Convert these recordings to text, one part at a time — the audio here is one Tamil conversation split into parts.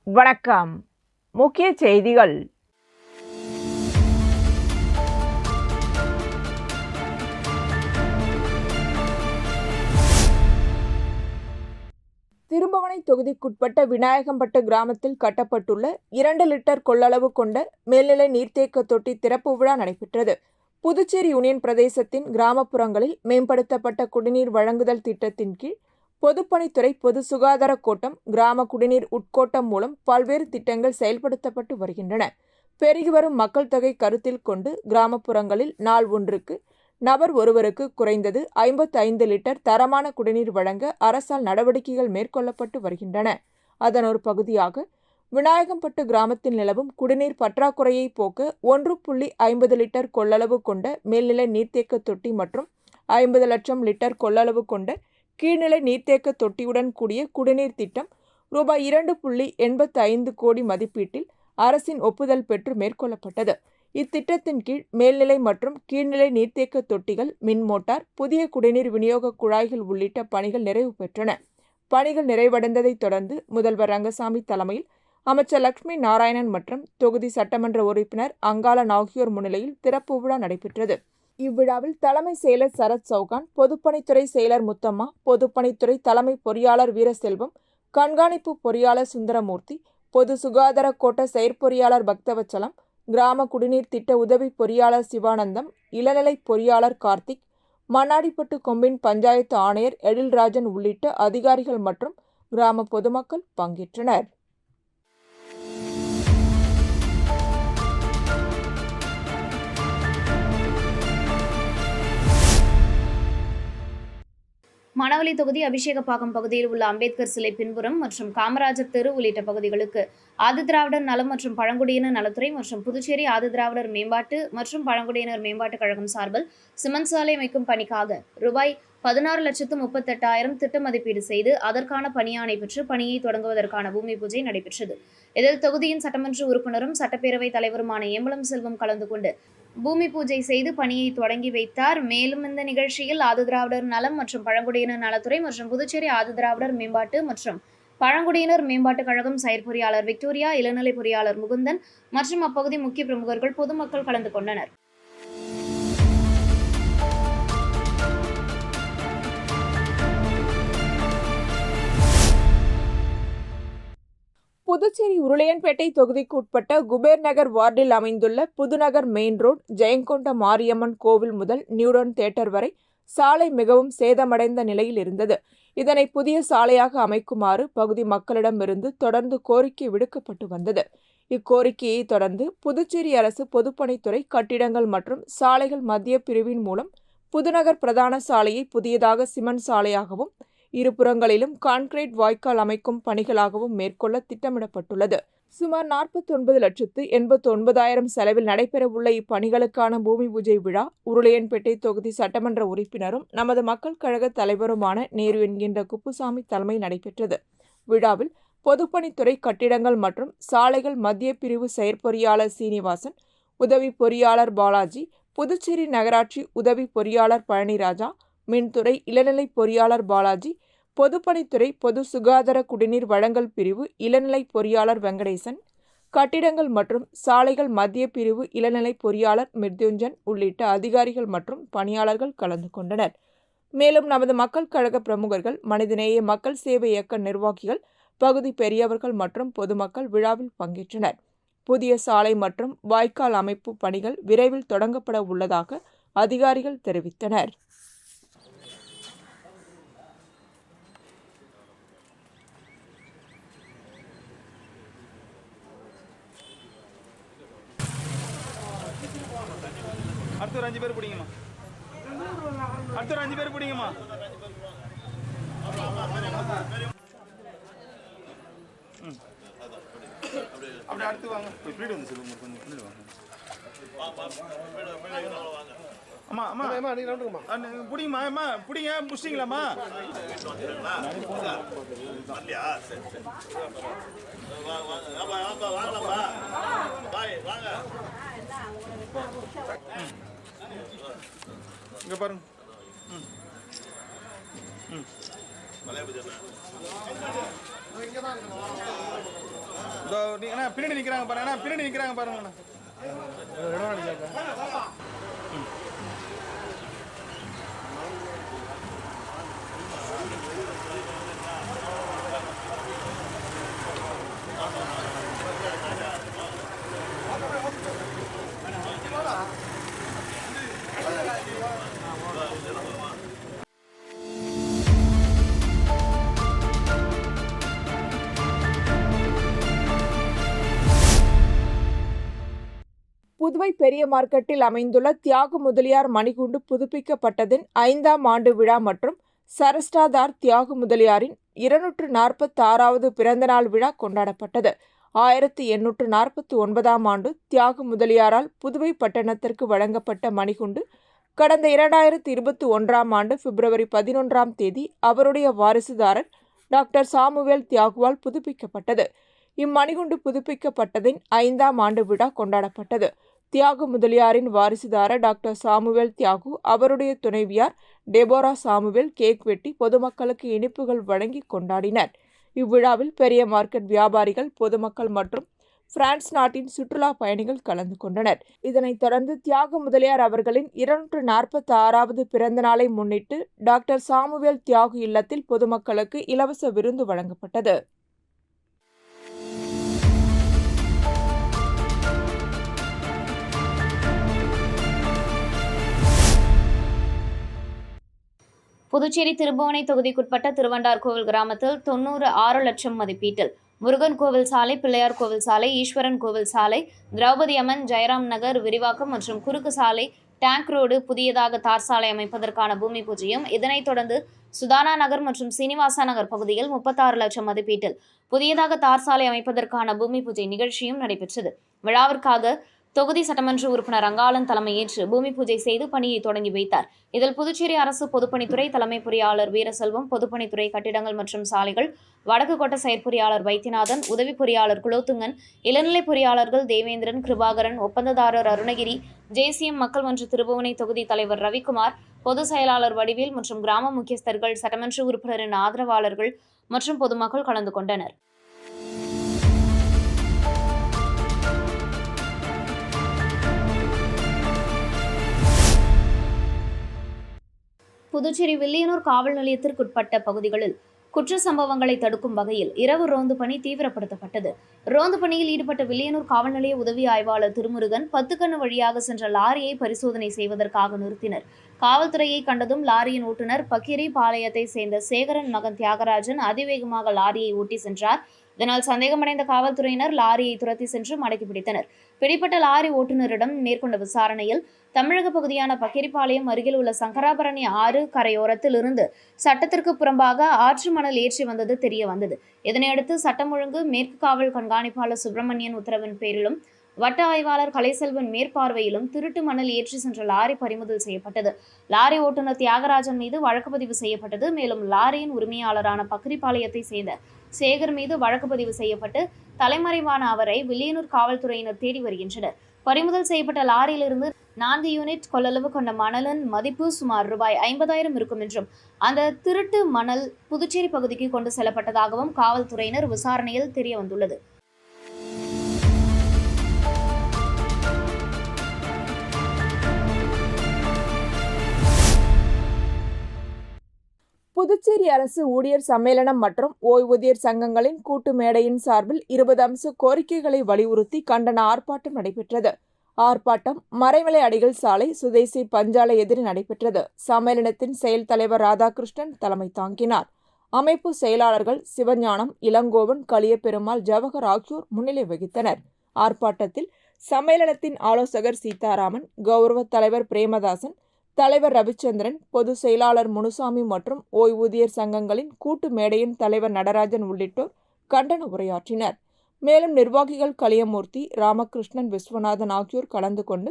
வணக்கம். முக்கிய செய்திகள். திருபுவனை தொகுதிக்குட்பட்ட விநாயகம்பட்டு கிராமத்தில் கட்டப்பட்டுள்ள 2 லிட்டர் கொள்ளளவு கொண்ட மேல்நிலை நீர்த்தேக்க தொட்டி திறப்பு விழா நடைபெற்றது. புதுச்சேரி யூனியன் பிரதேசத்தின் கிராமப்புறங்களில் மேம்படுத்தப்பட்ட குடிநீர் வழங்குதல் திட்டத்தின் கீழ் பொதுப்பணித்துறை பொது சுகாதார கோட்டம், கிராம குடிநீர் உட்கோட்டம் மூலம் பல்வேறு திட்டங்கள் செயல்படுத்தப்பட்டு வருகின்றன. பெருகி வரும் மக்கள் தொகை கருத்தில் கொண்டு கிராமப்புறங்களில் நாள் ஒன்றுக்கு நபர் ஒருவருக்கு குறைந்தது 55 லிட்டர் தரமான குடிநீர் வழங்க அரசால் நடவடிக்கைகள் மேற்கொள்ளப்பட்டு வருகின்றன. அதன் ஒரு பகுதியாக விநாயகம்பட்டு கிராமத்தில் நிலவும் குடிநீர் பற்றாக்குறையை போக்க 1.50 லிட்டர் கொள்ளளவு கொண்ட மேல்நிலை நீர்த்தேக்க தொட்டி மற்றும் 50 லட்சம் லிட்டர் கொள்ளளவு கொண்ட கீழ்நிலை நீர்த்தேக்க தொட்டியுடன் கூடிய குடிநீர் திட்டம் ரூபாய் 2.85 கோடி மதிப்பீட்டில் அரசின் ஒப்புதல் பெற்று மேற்கொள்ளப்பட்டது. இத்திட்டத்தின் கீழ் மேல்நிலை மற்றும் கீழ்நிலை நீர்த்தேக்க தொட்டிகள், மின் மோட்டார், புதிய குடிநீர் விநியோக குழாய்கள் உள்ளிட்ட பணிகள் நிறைவு பெற்றன. பணிகள் நிறைவடைந்ததைத் தொடர்ந்து முதல்வர் ரங்கசாமி தலைமையில் அமைச்சர் லட்சுமி நாராயணன் மற்றும் தொகுதி சட்டமன்ற உறுப்பினர் அங்காளன் ஆகியோர் முன்னிலையில் திறப்பு விழா நடைபெற்றது. இவ்விழாவில் தலைமை செயலர் சரத் சௌகான், பொதுப்பணித்துறை செயலர் முத்தம்மா, பொதுப்பணித்துறை தலைமை பொறியாளர் வீரசெல்வம், கண்காணிப்பு பொறியாளர் சுந்தரமூர்த்தி, பொது சுகாதார கோட்ட செயற்பொறியாளர் பக்தவச்சலம், கிராம குடிநீர் திட்ட உதவி பொறியாளர் சிவானந்தம், இளநிலை பொறியாளர் கார்த்திக், மண்ணாடிப்பட்டு கொம்பின் பஞ்சாயத்து ஆணையர் எழில்ராஜன் உள்ளிட்ட அதிகாரிகள் மற்றும் கிராம பொதுமக்கள் பங்கேற்றனர். மணவெளி தொகுதி அபிஷேகப்பாக்கம் பகுதியில் உள்ள அம்பேத்கர் சிலை பின்புறம் மற்றும் காமராஜர் தெரு உள்ளிட்ட பகுதிகளுக்கு ஆதிதிராவிடர் நலம் மற்றும் பழங்குடியினர் நலத்துறை மற்றும் புதுச்சேரி ஆதிதிராவிடர் மேம்பாட்டு மற்றும் பழங்குடியினர் மேம்பாட்டுக் கழகம் சார்பில் சிமெண்ட் சாலை அமைக்கும் பணிக்காக ரூபாய் 16,38,000 திட்ட மதிப்பீடு செய்து அதற்கான பணியாணை பெற்று பணியை தொடங்குவதற்கான பூமி பூஜை நடைபெற்றது. இதில் தொகுதியின் சட்டமன்ற உறுப்பினரும் சட்டப்பேரவைத் தலைவருமான ஏம்பலம் செல்வம் கலந்து கொண்டு பூமி பூஜை செய்து பணியை தொடங்கி வைத்தார். மேலும் இந்த நிகழ்ச்சியில் ஆதிதிராவிடர் நலம் மற்றும் பழங்குடியினர் நலத்துறை மற்றும் புதுச்சேரி ஆதிதிராவிடர் மேம்பாட்டு மற்றும் பழங்குடியினர் மேம்பாட்டுக் கழகம் செயற்பொறியாளர் விக்டோரியா, இளநிலை பொறியாளர் முகுந்தன் மற்றும் அப்பகுதி முக்கிய பிரமுகர்கள், பொதுமக்கள் கலந்து கொண்டனர். புதுச்சேரி உருளையன்பேட்டை தொகுதிக்கு உட்பட்ட குபேர் நகர் வார்டில் அமைந்துள்ள புதுநகர் மெயின் ரோடு, ஜெயங்கொண்ட மாரியம்மன் கோவில் முதல் நியூடன் தியேட்டர் வரை சாலை மிகவும் சேதமடைந்த நிலையில் இருந்தது. இதனை புதிய சாலையாக அமைக்குமாறு பகுதி மக்களிடமிருந்து தொடர்ந்து கோரிக்கை விடுக்கப்பட்டு வந்தது. இக்கோரிக்கையை தொடர்ந்து புதுச்சேரி அரசு பொதுப்பணித்துறை கட்டிடங்கள் மற்றும் சாலைகள் மத்திய பிரிவின் மூலம் புதுநகர் பிரதான சாலையை புதியதாக சிமெண்ட் சாலையாகவும் இருபுறங்களிலும் கான்கிரீட் வாய்க்கால் அமைக்கும் பணிகளாகவும் மேற்கொள்ள திட்டமிடப்பட்டுள்ளது. சுமார் 49,89,000 செலவில் நடைபெறவுள்ள இப்பணிகளுக்கான பூமி பூஜை விழா உருளையன்பேட்டை தொகுதி சட்டமன்ற உறுப்பினரும் நமது மக்கள் கழக தலைவருமான நேரு என்கின்ற குப்புசாமி தலைமையில் நடைபெற்றது. விழாவில் பொதுப்பணித்துறை கட்டிடங்கள் மற்றும் சாலைகள் மத்திய பிரிவு செயற்பொறியாளர் சீனிவாசன், உதவி பொறியாளர் பாலாஜி, புதுச்சேரி நகராட்சி உதவி பொறியாளர் பழனிராஜா, மின்துறை இளநிலை பொறியாளர் பாலாஜி, பொதுப்பணித்துறை பொது சுகாதார குடிநீர் வழங்கல் பிரிவு இளநிலை பொறியாளர் வெங்கடேசன், கட்டிடங்கள் மற்றும் சாலைகள் மத்திய பிரிவு இளநிலை பொறியாளர் மிர்த்யுஞ்சன் உள்ளிட்ட அதிகாரிகள் மற்றும் பணியாளர்கள் கலந்து கொண்டனர். மேலும் நமது மக்கள் கழக பிரமுகர்கள், மனிதநேய மக்கள் சேவை இயக்க நிர்வாகிகள், பகுதி பெரியவர்கள் மற்றும் பொதுமக்கள் விழாவில் பங்கேற்றனர். புதிய சாலை மற்றும் வாய்க்கால் அமைப்பு பணிகள் விரைவில் தொடங்கப்பட உள்ளதாக அதிகாரிகள் தெரிவித்தனர். அடுத்த ஒரு 5 பேர் பிடிங்கம்மா. அடுத்த ஒரு 5 பேர் பிடிங்கம்மா. அப்படியே அடுத்து வாங்க. பின்னாடி வந்து சொல்லுங்க, கொஞ்சம் பின்னாடி வாங்க. அம்மா அம்மா நீங்க நடுங்கம்மா. பிடிங்கம்மா. அம்மா பிடிங்க. புடிச்சிங்களாம்மா? வரலையா? சரி சரி. வாங்க வாங்கலாம்ப்பா. பாய் வாங்க. இங்க பாருங்க. மலைய பஜார். இங்க தான் பின்னாடி நிற்கிறாங்க பாருங்க, பின்னாடி நிற்கிறாங்க பாருங்கண்ணா. புதுவை பெரிய மார்க்கெட்டில் அமைந்துள்ள தியாக முதலியார் மணிகுண்டு புதுப்பிக்கப்பட்டதின் 5ஆம் ஆண்டு விழா மற்றும் சரஸ்டாதார் தியாக முதலியாரின் 246வது பிறந்தநாள் விழா கொண்டாடப்பட்டது. 1849ஆம் ஆண்டு தியாக முதலியாரால் புதுவை பட்டணத்திற்கு வழங்கப்பட்ட மணிகுண்டு கடந்த 2021ஆம் ஆண்டு பிப்ரவரி 11ஆம் தேதி அவருடைய வாரிசுதாரர் டாக்டர் சாமுவேல் தியாகுவால் புதுப்பிக்கப்பட்டது. இம்மணிகுண்டு புதுப்பிக்கப்பட்டதின் 5ஆம் ஆண்டு விழா கொண்டாடப்பட்டது. தியாக முதலியாரின் வாரிசுதாரர் டாக்டர் சாமுவேல் தியாகு அவருடைய துணைவியார் டெபோரா சாமுவேல் கேக் வெட்டி பொதுமக்களுக்கு இனிப்புகள் வழங்கி கொண்டாடினர். இவ்விழாவில் பெரிய மார்க்கெட் வியாபாரிகள், பொதுமக்கள் மற்றும் பிரான்ஸ் நாட்டின் சுற்றுலா பயணிகள் கலந்து கொண்டனர். இதனைத் தொடர்ந்து தியாக முதலியார் அவர்களின் 246வது பிறந்த நாளை முன்னிட்டு டாக்டர் சாமுவேல் தியாகு இல்லத்தில் பொதுமக்களுக்கு இலவச விருந்து வழங்கப்பட்டது. புதுச்சேரி திருபுவனை தொகுதிக்குட்பட்ட திருவண்டார்கோவில் கிராமத்தில் 96 லட்சம் மதிப்பீட்டில் முருகன் கோவில் சாலை, பிள்ளையார் கோவில் சாலை, ஈஸ்வரன் கோவில் சாலை, திரௌபதி அம்மன், ஜெயராம் நகர் விரிவாக்கம் மற்றும் குறுக்கு சாலை, டேங்க் ரோடு, புதியதாக தார் சாலை அமைப்பதற்கான பூமி பூஜையும், இதனைத் தொடர்ந்து சுதானா நகர் மற்றும் சீனிவாசா நகர் பகுதியில் 36 லட்சம் மதிப்பீட்டில் புதியதாக தார் சாலை அமைப்பதற்கான பூமி பூஜை நிகழ்ச்சியும் நடைபெற்றது. விழாவிற்காக தொகுதி சட்டமன்ற உறுப்பினர் அங்காளன் தலைமையேற்று பூமி பூஜை செய்து பணியை தொடங்கி வைத்தார். இதில் புதுச்சேரி அரசு பொதுப்பணித்துறை தலைமை பொறியாளர் வீரசெல்வம், பொதுப்பணித்துறை கட்டிடங்கள் மற்றும் சாலைகள் வடக்கு கோட்ட செயற்பொறியாளர் வைத்தியநாதன், உதவி பொறியாளர் குலோத்துங்கன், இளநிலை பொறியாளர்கள் தேவேந்திரன், கிருபாகரன், ஒப்பந்ததாரர் அருணகிரி, JCM மக்கள் மன்ற திருபுவனை தொகுதி தலைவர் ரவிக்குமார், பொதுச் செயலாளர் வடிவேல் மற்றும் கிராம முக்கியஸ்தர்கள், சட்டமன்ற உறுப்பினரின் ஆதரவாளர்கள் மற்றும் பொதுமக்கள் கலந்து கொண்டனர். புதுச்சேரி வில்லியனூர் காவல் நிலையத்திற்குட்பட்ட பகுதிகளில் குற்ற சம்பவங்களை தடுக்கும் வகையில் இரவு ரோந்து பணி தீவிரப்படுத்தப்பட்டது. ரோந்து பணியில் ஈடுபட்ட வில்லியனூர் காவல் நிலைய உதவி ஆய்வாளர் திருமுருகன் 10 கண்ணு வழியாக சென்ற லாரியை பரிசோதனை செய்வதற்காக நிறுத்தினர். காவல்துறையை கண்டதும் லாரியின் ஓட்டுநர் பக்கிரி பாளையத்தை சேர்ந்த சேகரன் மகன் தியாகராஜன் அதிவேகமாக லாரியை ஓட்டி சென்றார். இதனால் சந்தேகமடைந்த காவல்துறையினர் லாரியை துரத்தி சென்று மடக்கி பிடித்தனர். பிடிப்பட்ட லாரி ஓட்டுநரிடம் மேற்கொண்ட விசாரணையில் தமிழக பகுதியான பக்கிரிப்பாளையம் அருகில் உள்ள சங்கராபரணி ஆறு கரையோரத்தில் இருந்து சட்டத்திற்கு புறம்பாக ஆற்று மணல் ஏற்றி வந்தது தெரிய வந்தது. இதனையடுத்து சட்டம் ஒழுங்கு மேற்கு காவல் கண்காணிப்பாளர் சுப்பிரமணியன் உத்தரவின் பேரிலும் வட்ட ஆய்வாளர் கலைசெல்வன் மேற்பார்வையிலும் திருட்டு மணல் ஏற்றி சென்ற லாரி பறிமுதல் செய்யப்பட்டது. லாரி ஓட்டுநர் தியாகராஜன் மீது வழக்கு பதிவு செய்யப்பட்டது. மேலும் லாரியின் உரிமையாளரான பக்கிரிப்பாளையத்தை சேர்ந்த சேகர் மீது வழக்கு பதிவு செய்யப்பட்டு தலைமறைவான அவரை வில்லியனூர் காவல்துறையினர் தேடி வருகின்றனர். பறிமுதல் செய்யப்பட்ட லாரியிலிருந்து 4 யூனிட் கொள்ளளவு கொண்ட மணலின் மதிப்பு சுமார் ரூபாய் 50,000 இருக்கும் என்றும் அந்த திருட்டு மணல் புதுச்சேரி பகுதிக்கு கொண்டு செல்லப்பட்டதாகவும் காவல்துறையினர் விசாரணையில் தெரிய வந்துள்ளது. புதுச்சேரி அரசு ஊழியர் சம்மேளனம் மற்றும் ஓய்வூதியர் சங்கங்களின் கூட்டு மேடையின் சார்பில் 20 அம்ச கோரிக்கைகளை வலியுறுத்தி கண்டன ஆர்ப்பாட்டம் நடைபெற்றது. ஆர்ப்பாட்டம் மறைமலை அடிகள் சாலை சுதேசி பஞ்சாலை எதிரில் நடைபெற்றது. சம்மேளனத்தின் செயல் தலைவர் ராதாகிருஷ்ணன் தலைமை தாங்கினார். அமைப்பு செயலாளர்கள் சிவஞானம், இளங்கோவன், களியப்பெருமாள், ஜவஹர் ஆகியோர் முன்னிலை வகித்தனர். ஆர்ப்பாட்டத்தில் சம்மேளனத்தின் ஆலோசகர் சீதாராமன், கௌரவ தலைவர் பிரேமதாசன், தலைவர் ரவிச்சந்திரன், பொதுச் செயலாளர் முனுசாமி மற்றும் ஓய்வூதியர் சங்கங்களின் கூட்டு மேடையின் தலைவர் நடராஜன் உள்ளிட்டோர் கண்டன உரையாற்றினர். மேலும் நிர்வாகிகள் கலியமூர்த்தி, ராமகிருஷ்ணன், விஸ்வநாதன் ஆகியோர் கலந்து கொண்டு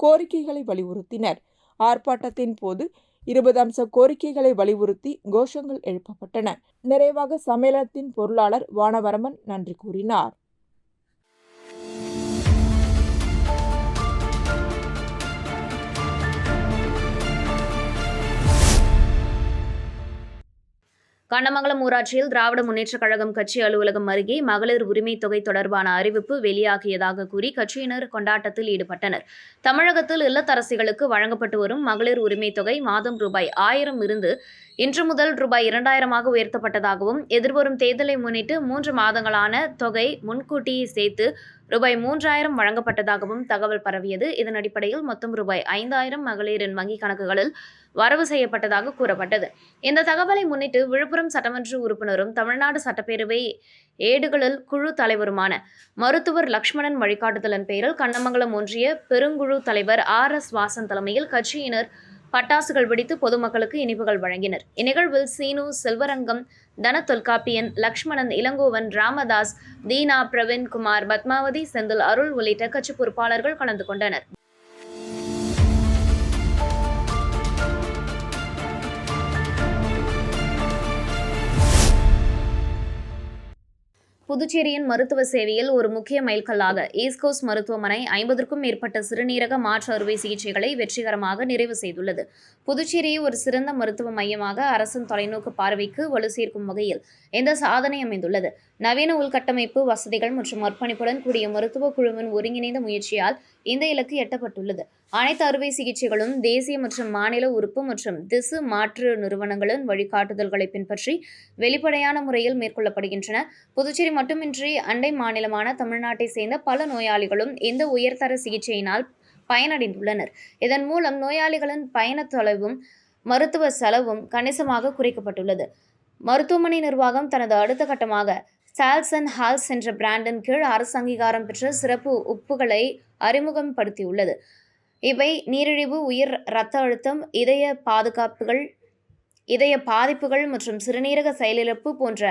கோரிக்கைகளை வலியுறுத்தினர். ஆர்ப்பாட்டத்தின் போது 20 அம்ச கோரிக்கைகளை வலியுறுத்தி கோஷங்கள் எழுப்பப்பட்டன. நிறைவாக சம்மேளனத்தின் பொருளாளர் வானவரமன் நன்றி கூறினார். கண்ணமங்கலம் ஊராட்சியில் திராவிட முன்னேற்றக் கழகம் கட்சி அலுவலகம் அருகே மகளிர் உரிமைத் தொகை தொடர்பான அறிவிப்பு வெளியாகியதாக கூறி கட்சியினர் கொண்டாட்டத்தில் ஈடுபட்டனர். தமிழகத்தில் இல்லத்தரசிகளுக்கு வழங்கப்பட்டு வரும் மகளிர் உரிமைத் தொகை மாதம் ரூபாய் 1000 இருந்து இன்று முதல் ரூபாய் 2000 உயர்த்தப்பட்டதாகவும், எதிர்வரும் தேர்தலை முன்னிட்டு 3 மாதங்களான தொகை முன்கூட்டியே சேர்த்து ரூபாய் 3000 வழங்கப்பட்டதாகவும் தகவல் பரவியது. இதன் அடிப்படையில் மொத்தம் ரூபாய் 5000 மகளிரின் வங்கிக் கணக்குகளில் வரவு செய்யப்பட்டதாக கூறப்பட்டது. இந்த தகவலை முன்னிட்டு விழுப்புரம் சட்டமன்ற உறுப்பினரும் தமிழ்நாடு சட்டப்பேரவை ஏடுகளில் குழு தலைவருமான மருத்துவர் லக்ஷ்மணன் வழிகாட்டுதலின் பேரில் கண்ணமங்கலம் ஒன்றிய பெருங்குழு தலைவர் RS வாசன் தலைமையில் கட்சியினர் பட்டாசுகள் வெடித்து பொதுமக்களுக்கு இனிப்புகள் வழங்கினர். இந்நிகழ்வில் சீனு, செல்வரங்கம், தன தொல்காப்பியன், லக்ஷ்மணன், இளங்கோவன், ராமதாஸ், தீனா, பிரவீன் குமார், பத்மாவதி, செந்தில், அருள் உள்ளிட்ட கட்சி பொறுப்பாளர்கள் கலந்து கொண்டனர். புதுச்சேரியின் மருத்துவ சேவையில் ஒரு முக்கிய மைல்கல்லாக ஈஸ்ட் கோஸ்ட் மருத்துவமனை 50க்கும் மேற்பட்ட சிறுநீரக மாற்று அறுவை சிகிச்சைகளை வெற்றிகரமாக நிறைவு செய்துள்ளது. புதுச்சேரியை ஒரு சிறந்த மருத்துவ மையமாக அரசின் தொலைநோக்கு பார்வைக்கு வலு சேர்க்கும் வகையில் இந்த சாதனை அமைந்துள்ளது. நவீன உள்கட்டமைப்பு வசதிகள் மற்றும் அர்ப்பணிப்புடன் கூடிய மருத்துவ குழுவின் ஒருங்கிணைந்த முயற்சியால் இந்த இலக்கு எட்டப்பட்டுள்ளது. அனைத்து அறுவை சிகிச்சைகளும் தேசிய மற்றும் மாநில உறுப்பு மற்றும் திசு மாற்று நிறுவனங்களின் வழிகாட்டுதல்களை பின்பற்றி வெளிப்படையான முறையில் மேற்கொள்ளப்படுகின்றன. புதுச்சேரி மட்டுமின்றி அண்டை மாநிலமான தமிழ்நாட்டை சேர்ந்த பல நோயாளிகளும் இந்த உயர்தர சிகிச்சையினால் பயனடைந்துள்ளனர். இதன் மூலம் நோயாளிகளின் பயண தொலைவும் மருத்துவ செலவும் கணிசமாக குறைக்கப்பட்டுள்ளது. மருத்துவமனை நிர்வாகம் தனது அடுத்த கட்டமாக சால்ஸ் அண்ட் ஹால்ஸ் என்ற பிராண்டின் கீழ் அரசு அங்கீகாரம் பெற்ற சிறப்பு உப்புகளை அறிமுகப்படுத்தியுள்ளது. இவை நீரிழிவு, உயர் இரத்த அழுத்தம், இதய பாதிப்புகள் மற்றும் சிறுநீரக செயலிழப்பு போன்ற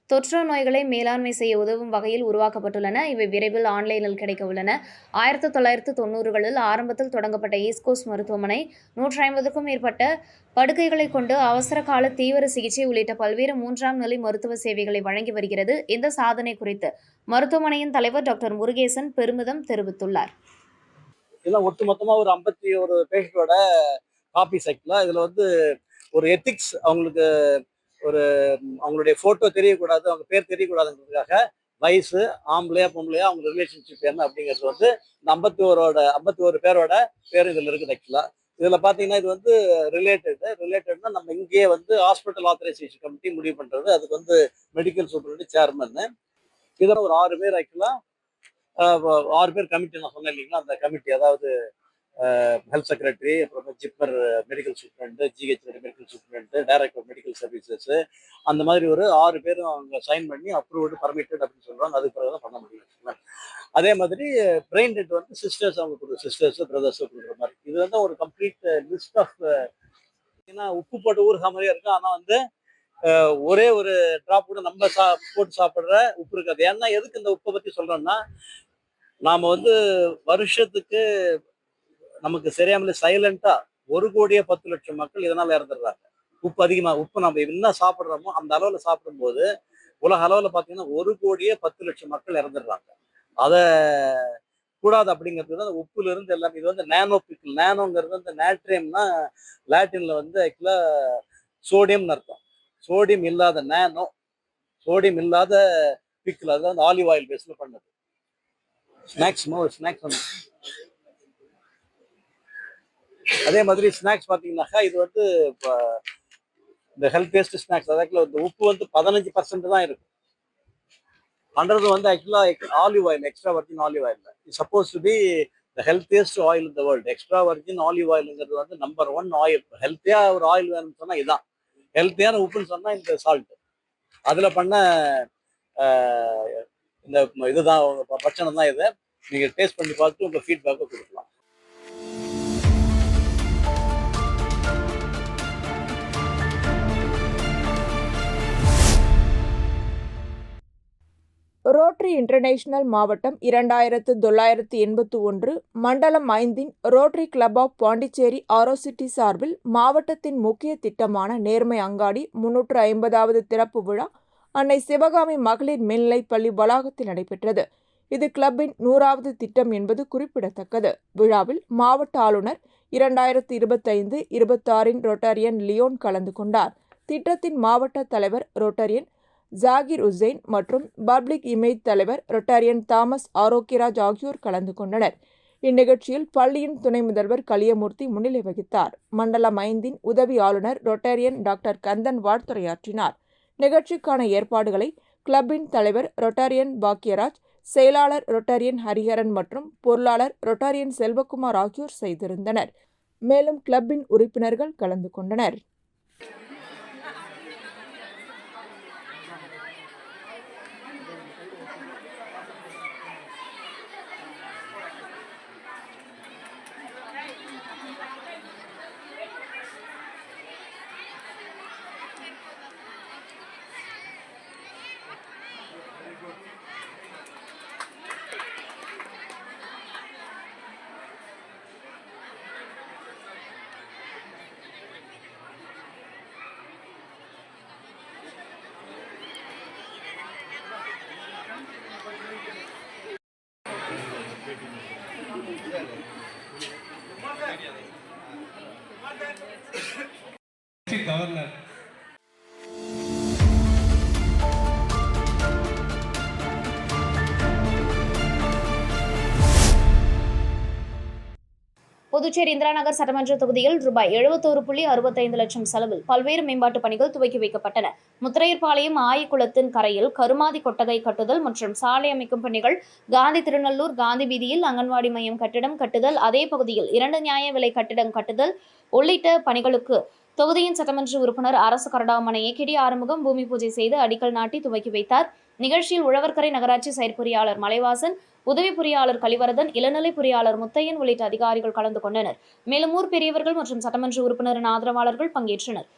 தொற்று நோய்களை மேலாண்மை செய்ய உதவும் வகையில் உருவாக்கப்பட்டுள்ளன. இவை விரைவில் ஆன்லைனில் கிடைக்க உள்ளன. 1990களில் ஆரம்பத்தில் தொடங்கப்பட்ட ஈஸ்ட் கோஸ்ட் மருத்துவமனை 150க்கும் மேற்பட்ட படுக்கைகளை கொண்டு அவசர கால தீவிர சிகிச்சை உள்ளிட்ட பல்வேறு 3ஆம் நிலை மருத்துவ சேவைகளை வழங்கி வருகிறது. இந்த சாதனை குறித்து மருத்துவமனையின் தலைவர் டாக்டர் முருகேசன் பெருமிதம் தெரிவித்துள்ளார். இதெல்லாம் ஒட்டுமொத்தமாக ஒரு 51 பேஷண்டோட காப்பி சைக்கிள். இதில் வந்து ஒரு எத்திக்ஸ், அவங்களுக்கு ஒரு அவங்களுடைய ஃபோட்டோ தெரியக்கூடாது, அவங்க பேர் தெரியக்கூடாதுன்றதுக்காக வயசு, ஆம்பளையா பொம்பளையா, அவங்க ரிலேஷன்ஷிப் என்ன அப்படிங்கிறது வந்து இந்த 51 பேரோட பேர் இதில் இருக்குது. ஆக்சுவலாக இதில் பார்த்தீங்கன்னா இது வந்து ரிலேட்டட்னா நம்ம இங்கேயே வந்து ஹாஸ்பிட்டல் ஆத்தரைசேஷன் கமிட்டி முடிவு பண்ணுறது. அதுக்கு வந்து மெடிக்கல் சூப்பரண்ட் சேர்மன்னு இதில் ஒரு 6 பேர் ஆக்சுவலாக 6 பேர் கமிட்டி நான் சொன்னேன் இல்லைங்களா, அந்த கமிட்டி அதாவது ஹெல்த் செக்ரட்டரி, அப்புறம் JIPMER medical superintendent, GH medical superintendent, director medical services, அந்த மாதிரி ஒரு 6 பேரும் அவங்க சைன் பண்ணி அப்ரூவ்டு பர்மிட்டட் அப்படின்னு சொல்கிறாங்க. அதுக்கு பிறகு தான் பண்ண முடியும். அதே மாதிரி பிரெயின் டெட் வந்து சிஸ்டர்ஸ், அவங்க கொடுக்குற சிஸ்டர்ஸ் பிரதர்ஸ் கொடுக்குற மாதிரி. இது வந்து ஒரு கம்ப்ளீட் லிஸ்ட் ஆஃப், ஏன்னா உப்பு போட்டு ஊறுகா மாதிரியே இருக்கும். ஆனால் வந்து ஒரே ஒரு ட்ராப் கூட நம்ம போட்டு சாப்பிட்ற உப்பு இருக்காது. ஏன்னா எதுக்கு இந்த உப்பை பற்றி சொல்கிறோன்னா, நாம் வந்து வருஷத்துக்கு நமக்கு சரியாமலே சைலண்டா 1,10,00,000 மக்கள் இதனால இறந்துடுறாங்க. உப்பு நம்ம என்ன சாப்பிட்றோமோ அந்த அளவுல சாப்பிடும்போது உலக அளவுல பார்த்தீங்கன்னா 1,10,00,000 மக்கள் இறந்துடுறாங்க. அதை கூடாது அப்படிங்கிறது தான் உப்புல இருந்து எல்லாமே. இது வந்து நேனோ பிக்கிள். நேனோங்கிறது வந்து நேட்ரியம்னா லாட்டின்ல வந்து ஆக்சுவலா சோடியம்னு அர்த்தம். சோடியம் இல்லாத நேனோ, சோடியம் இல்லாத பிக்கிள். அது வந்து ஆலிவ் ஆயில் பேஸ்ல பண்ணது. ஸ்நாக்ஸ் அதே மாதிரி ஸ்நாக்ஸ் பார்த்தீங்கன்னாக்கா இது வந்து இந்த ஹெல்த் பேஸ்ட் ஸ்நாக்ஸ். அதாக்கில் இந்த உப்பு வந்து 15% தான் இருக்கும். பண்ணுறது வந்து ஆக்சுவலாக olive oil, extra virgin olive oil. It suppose to be the healthiest oil in the world. Extra virgin olive ஆயிலுங்கிறது வந்து நம்பர் 1 ஆயில். ஹெல்த்தியாக ஒரு ஆயில் வேணும்னு சொன்னால் இதுதான். ஹெல்த்தியான உப்புன்னு சொன்னால் இந்த சால்ட். அதில் பண்ண இந்த இதுதான் பட்சணம் தான். இதை நீங்கள் டேஸ்ட் பண்ணி பார்த்து உங்கள் ஃபீட்பேக்கை கொடுக்கலாம். ரோட்டரி இன்டர்நேஷனல் மாவட்டம் 2981 மண்டலம் 5 ரோட்டரி கிளப் ஆஃப் பாண்டிச்சேரி ஆரோசிட்டி சார்பில் மாவட்டத்தின் முக்கிய திட்டமான நேர்மை அங்காடி 350வது திறப்பு விழா அன்னை சிவகாமி மகளிர் மேல்நிலைப் பள்ளி வளாகத்தில் நடைபெற்றது. இது கிளப்பின் 100வது திட்டம் என்பது குறிப்பிடத்தக்கது. விழாவில் மாவட்ட ஆளுநர் 2025-26 ரோட்டாரியன் லியோன் கலந்து கொண்டார். திட்டத்தின் மாவட்ட தலைவர் ரோட்டரியன் ஜாகிர் உசேன் மற்றும் பப்ளிக் இமேஜ் தலைவர் ரொட்டாரியன் தாமஸ் ஆரோக்கியராஜ் ஆகியோர் கலந்து கொண்டனர். இந்நிகழ்ச்சியில் பள்ளியின் துணை முதல்வர் கலியமூர்த்தி முன்னிலை வகித்தார். மண்டலம் 5 உதவி ஆளுநர் ரொட்டாரியன் டாக்டர் கந்தன் வாழ்த்துரையாற்றினார். நிகழ்ச்சிக்கான ஏற்பாடுகளை கிளப்பின் தலைவர் ரொட்டாரியன் பாக்யராஜ், செயலாளர் ரொட்டாரியன் ஹரிஹரன் மற்றும் பொருளாளர் ரொட்டாரியன் செல்வகுமார் ஆகியோர் செய்திருந்தனர். மேலும் கிளப்பின் உறுப்பினர்கள் கலந்து கொண்டனர். கவர்னர் புதுச்சேரி இந்திரா நகர் சட்டமன்ற தொகுதியில் ரூபாய் 71.65 லட்சம் செலவில் பல்வேறு மேம்பாட்டு பணிகள் துவக்கி வைக்கப்பட்டன. முத்திரையர்பாளையம் ஆயக்குளத்தின் கரையில் கருமாதி கொட்டகை கட்டுதல் மற்றும் சாலை அமைக்கும் பணிகள், காந்தி திருநல்லூர் காந்தி வீதியில் அங்கன்வாடி மையம் கட்டிடம் கட்டுதல், அதே பகுதியில் 2 நியாய விலை கட்டிடம் கட்டுதல் உள்ளிட்ட பணிகளுக்கு தொகுதியின் சட்டமன்ற உறுப்பினர் அரசு கரடாமனை ஏகேடி ஆறுமுகம் பூமி பூஜை செய்து அடிக்கல் நாட்டி துவக்கி வைத்தார். நிகழ்ச்சியில் உழவர்கரை நகராட்சி செயற்பொறியாளர் மலைவாசன், உதவி பொறியாளர் கலிவரதன், இளநிலை பொறியாளர் முத்தையன் உள்ளிட்ட அதிகாரிகள் கலந்து கொண்டனர். மேலும் ஊர் பெரியவர்கள் மற்றும் சட்டமன்ற உறுப்பினரின் ஆதரவாளர்கள் பங்கேற்றனர்.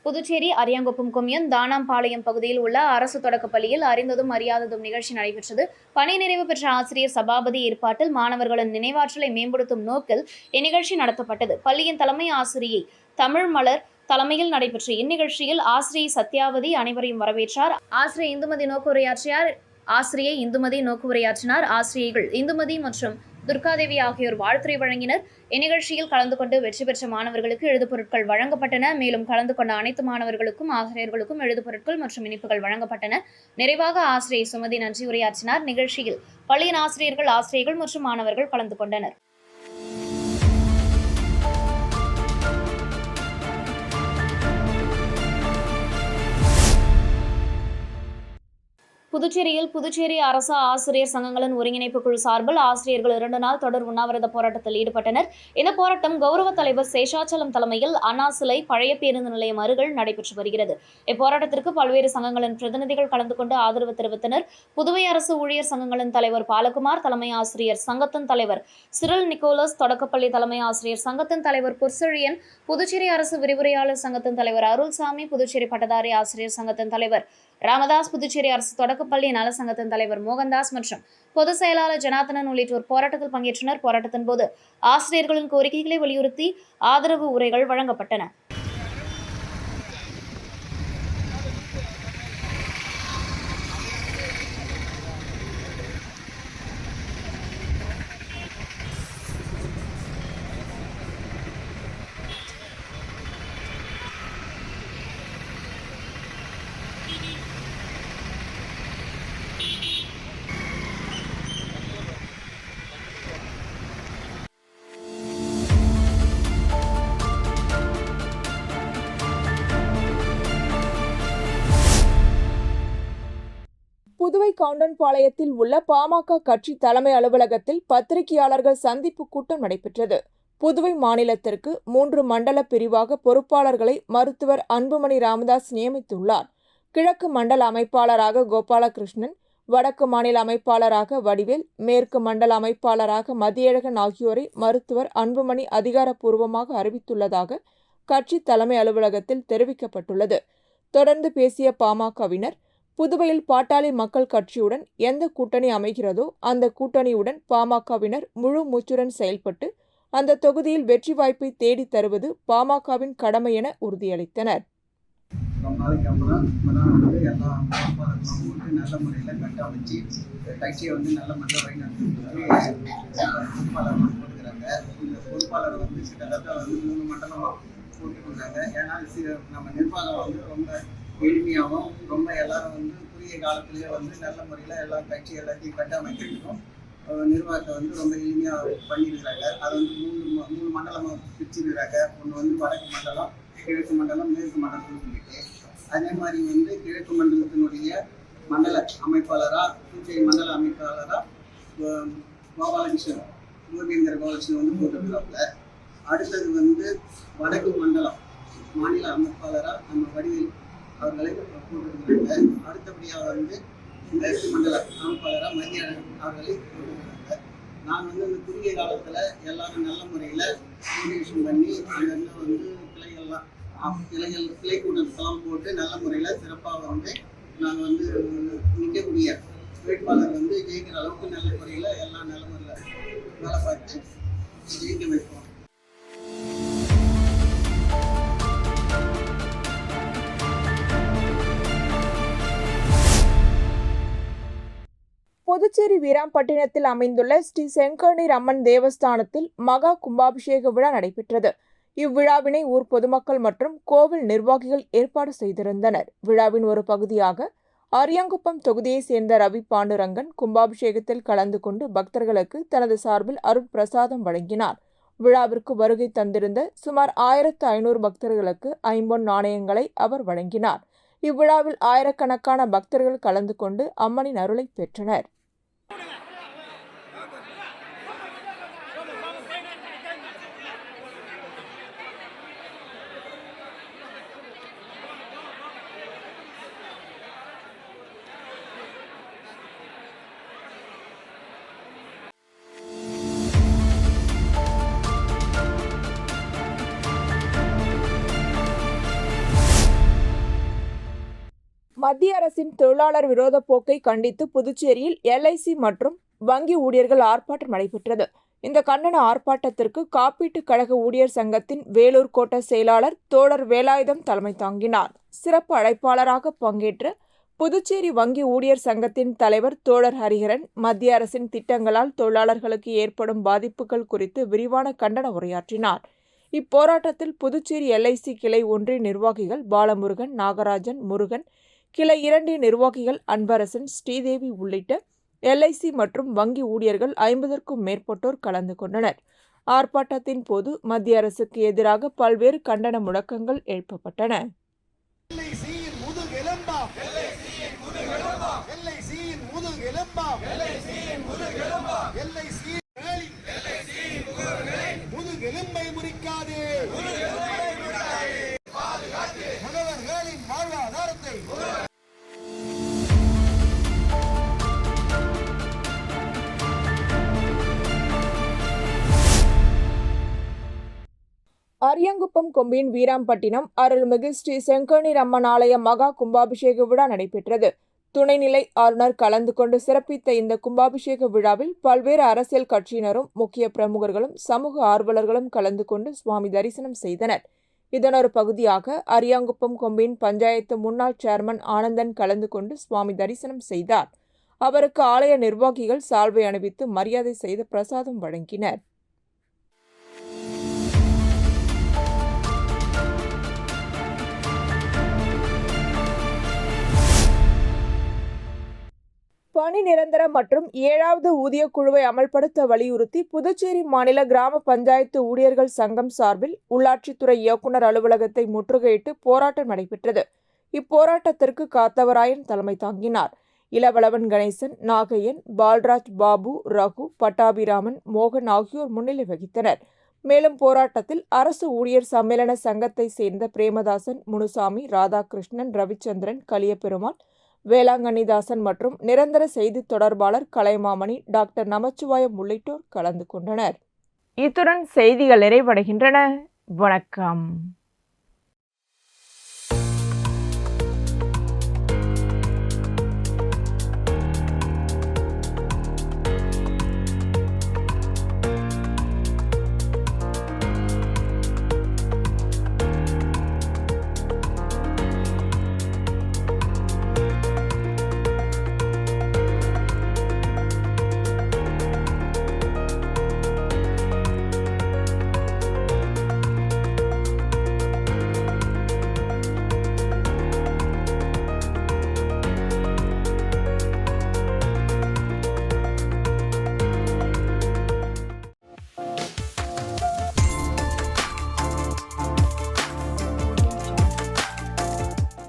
புதுச்சேரி அரியாங்குப்பம் கொம்யூன் தானாம்பாளையம் பகுதியில் உள்ள அரசு தொடக்கப் பள்ளியில் அறிந்ததும் அறியாததும் நிகழ்ச்சி நடைபெற்றது. பணி நிறைவு பெற்ற ஆசிரியர் சபாபதி ஏற்பாட்டில் மாணவர்களின் நினைவாற்றலை மேம்படுத்தும் நோக்கில் இந்நிகழ்ச்சி நடத்தப்பட்டது. பள்ளியின் தலைமை ஆசிரியை தமிழ் மலர் தலைமையில் நடைபெற்ற இந்நிகழ்ச்சியில் ஆசிரியை சத்யாவதி அனைவரையும் வரவேற்றார். ஆசிரியை இந்துமதி நோக்குரையாற்றினார். ஆசிரியைகள் இந்துமதி மற்றும் துர்காதேவி ஆகியோர் வாழ்த்துரை வழங்கினர். இந்நிகழ்ச்சியில் கலந்து கொண்டு வெற்றி பெற்ற மாணவர்களுக்கு எழுதுபொருட்கள் வழங்கப்பட்டன. மேலும் கலந்து கொண்ட அனைத்து மாணவர்களுக்கும் ஆசிரியர்களுக்கும் எழுதுபொருட்கள் மற்றும் இனிப்புகள் வழங்கப்பட்டன. நிறைவாக ஆசிரியை சுமதி நன்றி உரையாற்றினார். நிகழ்ச்சியில் பள்ளியின் ஆசிரியர்கள் மற்றும் மாணவர்கள் கலந்து கொண்டனர். புதுச்சேரியில் புதுச்சேரி அரசு ஆசிரியர் சங்கங்களின் ஒருங்கிணைப்பு குழு சார்பில் ஆசிரியர்கள் 2 நாள் தொடர் உண்ணாவிரத போராட்டத்தில் ஈடுபட்டனர். இந்த போராட்டம் கௌரவ தலைவர் சேஷாச்சலம் தலைமையில் அண்ணா சிலை பழைய பேருந்து நிலையம் அருகில் நடைபெற்று வருகிறது. இப்போராட்டத்திற்கு பல்வேறு சங்கங்களின் பிரதிநிதிகள் கலந்து கொண்டு ஆதரவு தெரிவித்தனர். புதுவை அரசு ஊழியர் சங்கங்களின் தலைவர் பாலகுமார், தலைமை ஆசிரியர் சங்கத்தின் தலைவர் சிரில் நிக்கோலஸ், தொடக்கப்பள்ளி தலைமை ஆசிரியர் சங்கத்தின் தலைவர் புர்செழியன், புதுச்சேரி அரசு விரிவுரையாளர் சங்கத்தின் தலைவர் அருள்சாமி, புதுச்சேரி பட்டதாரி ஆசிரியர் சங்கத்தின் தலைவர் ராமதாஸ், புதுச்சேரி அரசு தொடக்கப்பள்ளி நல சங்கத்தின் தலைவர் மோகன்தாஸ் மற்றும் பொதுச் செயலாளர் ஜனார்த்தனன் உள்ளிட்டோர் போராட்டத்தில் பங்கேற்றனர். போராட்டத்தின் போது ஆசிரியர்களின் கோரிக்கைகளை வலியுறுத்தி ஆதரவு உரைகள் வழங்கப்பட்டன. புதுவை கவுண்டன்பாளையத்தில் உள்ள பாமக கட்சி தலைமை அலுவலகத்தில் பத்திரிகையாளர்கள் சந்திப்பு கூட்டம் நடைபெற்றது. புதுவை மாநிலத்திற்கு 3 மண்டல பிரிவாக பொறுப்பாளர்களை மருத்துவர் அன்புமணி ராமதாஸ் நியமித்துள்ளார். கிழக்கு மண்டல அமைப்பாளராக கோபாலகிருஷ்ணன், வடக்கு மாநில அமைப்பாளராக வடிவேல், மேற்கு மண்டல அமைப்பாளராக மதியழகன் ஆகியோரை மருத்துவர் அன்புமணி அதிகாரப்பூர்வமாக அறிவித்துள்ளதாக கட்சி தலைமை அலுவலகத்தில் தெரிவிக்கப்பட்டுள்ளது. தொடர்ந்து பேசிய பாமகவினர், புதுவையில் பாட்டாளி மக்கள் கட்சியுடன் எந்த கூட்டணி அமைகிறதோ அந்த கூட்டணியுடன் பாமகவினர் முழு மூச்சுடன் செயல்பட்டு அந்த தொகுதியில் வெற்றி வாய்ப்பை தேடித் தருவது பாமகவின் கடமை என உறுதியளித்தனர். ரொம்ப நாளைக்கு அப்புறம் இப்போ தான் வந்து எல்லா பொறுப்பாளர்களும் வந்து நல்ல முறையில் கட்டமைச்சு கட்சியை வந்து நல்ல முறையில் வழிநடத்துறதுக்கு பொறுப்பாளர்கள் போட்டுக்கிறாங்க. இந்த பொறுப்பாளர் வந்து கிட்டத்தட்ட வந்து 3 மண்டலமாக போட்டுருக்காங்க. ஏன்னா நம்ம நிர்வாகம் வந்து ரொம்ப எளிமையாகவும் ரொம்ப எல்லாரும் வந்து குறுகிய காலத்திலேயே வந்து நல்ல முறையில் எல்லா கட்சி எல்லாத்தையும் கட்டமைக்கிறதுக்கும் நிர்வாகத்தை வந்து ரொம்ப எளிமையாக பண்ணியிருக்கிறாங்க. அதை வந்து 3 மண்டலமாக பிரிச்சிருக்கிறாங்க. ஒன்று வந்து வடக்கு மண்டலம், கிழக்கு மண்டலம், மேற்கு மண்டலம்னு சொல்லிட்டு, அதே மாதிரி வந்து கிழக்கு மண்டலத்தினுடைய மண்டல அமைப்பாளராக புதுச்சேரி மண்டல அமைப்பாளராக கோபாலகிருஷ்ணன் கோபாலகிருஷ்ணன் வந்து போட்டிருக்கிறாப்புல. அடுத்தது வந்து வடக்கு மண்டலம் மாநில அமைப்பாளராக நம்ம வடிவேல் அவர்களை போட்டிருக்கிறாங்க. அடுத்தபடியாக வந்து மேற்கு மண்டல அமைப்பாளராக மதியான அவர்களை போட்டிருக்கிறாங்க. நான் வந்து இந்த குறுகிய காலத்தில் எல்லாரும் நல்ல முறையில் மோட்டிவேஷன் பண்ணி அங்கங்கே வந்து கிளை கூட்டத்தெல்லாம் போட்டு நல்ல முறையில் சிறப்பாக வந்து நாங்கள் வந்து நிற்கக்கூடிய வேட்பாளர் வந்து ஜெயிக்கிற அளவுக்கு நல்ல முறையில் எல்லாம் நல்ல முறையில் வேலை பார்த்து ஜெயிக்க வைப்போம். புதுச்சேரி வீராம்பட்டினத்தில் அமைந்துள்ள ஸ்ரீ செங்கண்ணீர் அம்மன் தேவஸ்தானத்தில் மகா கும்பாபிஷேக விழா நடைபெற்றது. இவ்விழாவினை ஊர் பொதுமக்கள் மற்றும் கோவில் நிர்வாகிகள் ஏற்பாடு செய்திருந்தனர். விழாவின் ஒரு பகுதியாக அரியாங்குப்பம் தொகுதியை சேர்ந்த ரவி பாண்டுரங்கன் கும்பாபிஷேகத்தில் கலந்து கொண்டு பக்தர்களுக்கு தனது சார்பில் அருட்பிரசாதம் வழங்கினார். விழாவிற்கு வருகை தந்திருந்த சுமார் 1500 பக்தர்களுக்கு 5 பொன் நாணயங்களை அவர் வழங்கினார். இவ்விழாவில் ஆயிரக்கணக்கான பக்தர்கள் கலந்து கொண்டு அம்மனின் அருளை பெற்றனர். மத்திய அரசின் தொழிலாளர் விரோத போக்கை கண்டித்து புதுச்சேரியில் LIC மற்றும் வங்கி ஊழியர்கள் ஆர்ப்பாட்டம் நடைபெற்றது. இந்த கண்டன ஆர்ப்பாட்டத்திற்கு காப்பீட்டுக் கழக ஊழியர் சங்கத்தின் வேலூர் கோட்ட செயலாளர் தோழர் வேலாயுதம் தலைமை தாங்கினார். சிறப்பு அழைப்பாளராக பங்கேற்ற புதுச்சேரி வங்கி ஊழியர் சங்கத்தின் தலைவர் தோழர் ஹரிஹரன் மத்திய அரசின் திட்டங்களால் தொழிலாளர்களுக்கு ஏற்படும் பாதிப்புகள் குறித்து விரிவான கண்டன உரையாற்றினார். இப்போராட்டத்தில் புதுச்சேரி LIC கிளை 1 நிர்வாகிகள் பாலமுருகன், நாகராஜன், முருகன், கிளை 2 நிர்வாகிகள் அன்பரசன், ஸ்ரீதேவி உள்ளிட்ட LIC மற்றும் வங்கி ஊழியர்கள் 50க்கும் மேற்பட்டோர் கலந்து கொண்டனர். ஆர்ப்பாட்டத்தின் போது மத்திய அரசுக்கு எதிராக பல்வேறு கண்டன முழக்கங்கள் எழுப்பப்பட்டன. அரியாங்குப்பம் கொம்பியின் வீராம்பட்டினம் அருள்மிகு ஸ்ரீ செங்கண்ணீர் அம்மன் ஆலய மகா கும்பாபிஷேக விழா நடைபெற்றது. துணைநிலை ஆளுநர் கலந்து கொண்டு சிறப்பித்த இந்த கும்பாபிஷேக விழாவில் பல்வேறு அரசியல் கட்சியினரும் முக்கிய பிரமுகர்களும் சமூக ஆர்வலர்களும் கலந்து கொண்டு சுவாமி தரிசனம் செய்தனர். இதனொரு பகுதியாக அரியாங்குப்பம் கொம்பியின் பஞ்சாயத்து முன்னாள் சேர்மன் ஆனந்தன் கலந்து கொண்டு சுவாமி தரிசனம் செய்தார். அவருக்கு ஆலய நிர்வாகிகள் சால்வை அணிவித்து மரியாதை செய்து பிரசாதம் வழங்கினர். பணி நிரந்தரம் மற்றும் 7வது ஊதிய குழுவை அமல்படுத்த வலியுறுத்தி புதுச்சேரி மாநில கிராம பஞ்சாயத்து ஊழியர்கள் சங்கம் சார்பில் உள்ளாட்சித்துறை இயக்குநர் அலுவலகத்தை முற்றுகையிட்டு போராட்டம் நடைபெற்றது. இப்போராட்டத்திற்கு காத்தவராயன் தலைமை தாங்கினார். இளவளவன் கணேசன், நாகையன், பால்ராஜ் பாபு, ரகு, பட்டாபிராமன், மோகன் ஆகியோர் முன்னிலை வகித்தனர். மேலும் போராட்டத்தில் அரசு ஊழியர் சம்மேளன சங்கத்தை சேர்ந்த பிரேமதாசன், முனுசாமி, ராதாகிருஷ்ணன், ரவிச்சந்திரன், கலியபெருமாள், வேளாங்கண்ணிதாசன் மற்றும் நிரந்தர செய்தி தொடர்பாளர் கலைமாமணி, டாக்டர் நமச்சிவாயம் உள்ளிட்டோர் கலந்து கொண்டனர். இத்துடன் செய்திகள் நிறைவடைகின்றன. வணக்கம்.